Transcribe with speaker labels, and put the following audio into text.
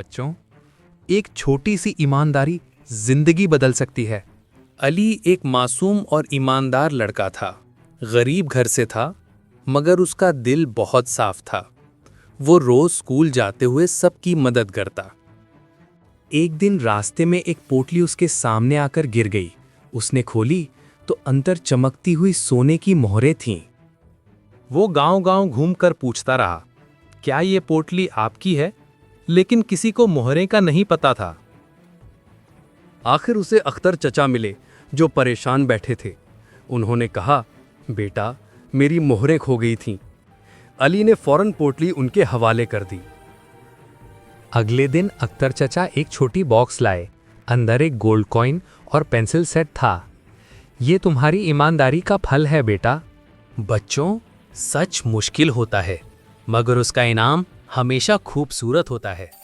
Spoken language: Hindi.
Speaker 1: बच्चों, एक छोटी सी ईमानदारी जिंदगी बदल सकती है।
Speaker 2: अली एक मासूम और ईमानदार लड़का था। गरीब घर से था, मगर उसका दिल बहुत साफ था। वो रोज स्कूल जाते हुए सबकी मदद करता।
Speaker 1: एक दिन रास्ते में एक पोटली उसके सामने आकर गिर गई। उसने खोली तो अंदर चमकती हुई सोने की मोहरें थीं।
Speaker 2: वो गांव-गांव घूमकर पूछता रहा, क्या ये पोटली आपकी है? लेकिन किसी को मोहरे का नहीं पता था।
Speaker 3: आखिर उसे अख्तर चचा मिले, जो परेशान बैठे थे। उन्होंने कहा, बेटा, मेरी मोहरें खो गई थीं। अली ने फौरन पोटली उनके हवाले कर दी।
Speaker 1: अगले दिन अख्तर चचा एक छोटी बॉक्स लाए। अंदर एक गोल्ड कॉइन और पेंसिल सेट था। ये तुम्हारी ईमानदारी का फल है बेटा।
Speaker 2: बच्चों, सच मुश्किल होता है, मगर उसका इनाम हमेशा खूबसूरत होता है।